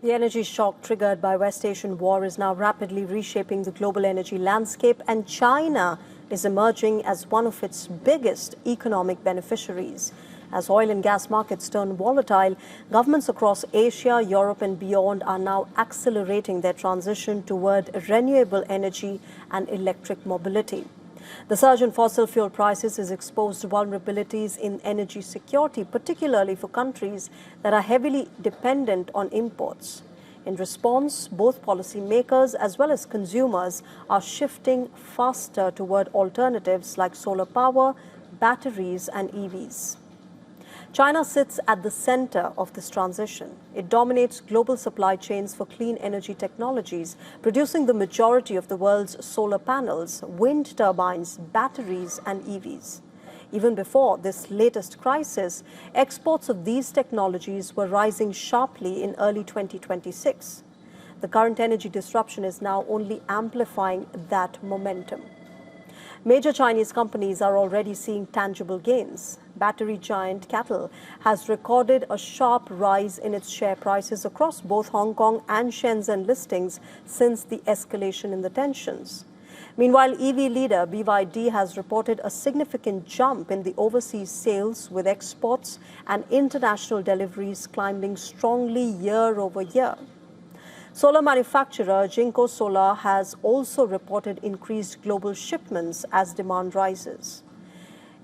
The energy shock triggered by West Asian war is now rapidly reshaping the global energy landscape, and China is emerging as one of its biggest economic beneficiaries. As oil and gas markets turn volatile, governments across Asia, Europe and beyond are now accelerating their transition toward renewable energy and electric mobility. The surge in fossil fuel prices has exposed vulnerabilities in energy security, particularly for countries that are heavily dependent on imports. In response, both policymakers as well as consumers are shifting faster toward alternatives like solar power, batteries and EVs. China sits at the center of this transition. It dominates global supply chains for clean energy technologies, producing the majority of the world's solar panels, wind turbines, batteries and EVs. Even before this latest crisis, exports of these technologies were rising sharply in early 2026. The current energy disruption is now only amplifying that momentum. Major Chinese companies are already seeing tangible gains. Battery giant CATL has recorded a sharp rise in its share prices across both Hong Kong and Shenzhen listings since the escalation in the tensions. Meanwhile, EV leader BYD has reported a significant jump in the overseas sales, with exports and international deliveries climbing strongly year over year. Solar manufacturer Jinko Solar has also reported increased global shipments as demand rises.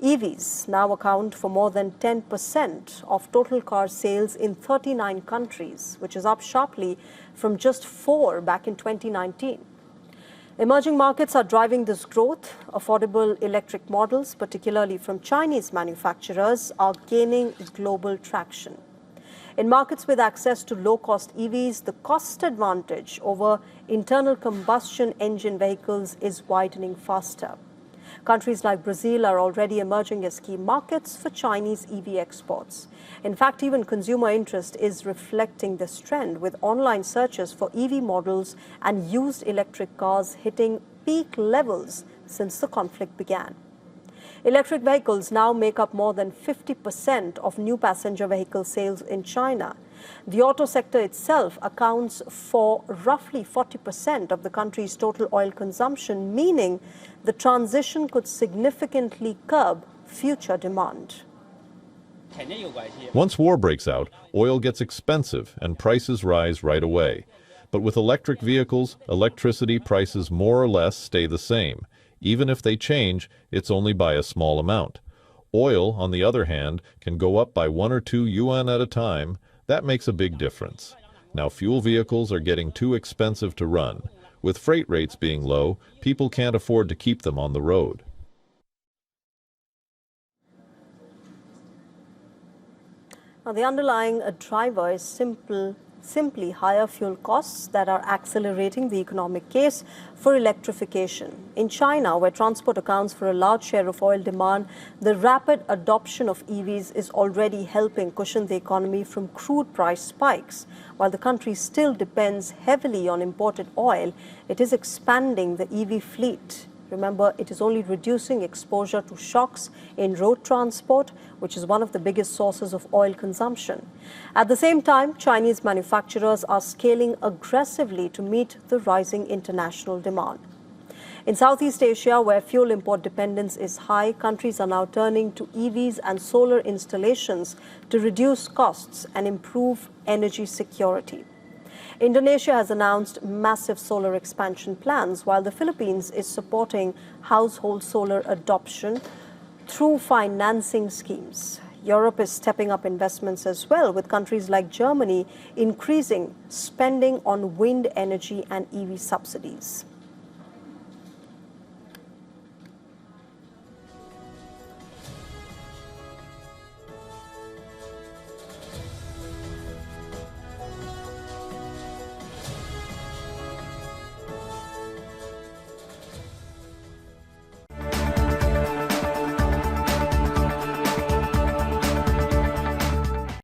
EVs now account for more than 10% of total car sales in 39 countries, which is up sharply from just 4 back in 2019. Emerging markets are driving this growth. Affordable electric models, particularly from Chinese manufacturers, are gaining global traction. In markets with access to low-cost EVs, the cost advantage over internal combustion engine vehicles is widening faster. Countries like Brazil are already emerging as key markets for Chinese EV exports. In fact, even consumer interest is reflecting this trend, with online searches for EV models and used electric cars hitting peak levels since the conflict began. Electric vehicles now make up more than 50% of new passenger vehicle sales in China. The auto sector itself accounts for roughly 40% of the country's total oil consumption, meaning the transition could significantly curb future demand. Once war breaks out, oil gets expensive and prices rise right away. But with electric vehicles, electricity prices more or less stay the same. Even if they change, it's only by a small amount. Oil, on the other hand, can go up by 1 or 2 yuan at a time. That makes a big difference. Now, fuel vehicles are getting too expensive to run. With freight rates being low, people can't afford to keep them on the road. Now, the underlying driver is simply higher fuel costs that are accelerating the economic case for electrification. In China, where transport accounts for a large share of oil demand, the rapid adoption of EVs is already helping cushion the economy from crude price spikes. While the country still depends heavily on imported oil, it is expanding the EV fleet. Remember, it is only reducing exposure to shocks in road transport, which is one of the biggest sources of oil consumption. At the same time, Chinese manufacturers are scaling aggressively to meet the rising international demand. In Southeast Asia, where fuel import dependence is high, countries are now turning to EVs and solar installations to reduce costs and improve energy security. Indonesia has announced massive solar expansion plans, while the Philippines is supporting household solar adoption through financing schemes. Europe is stepping up investments as well, with countries like Germany increasing spending on wind energy and EV subsidies.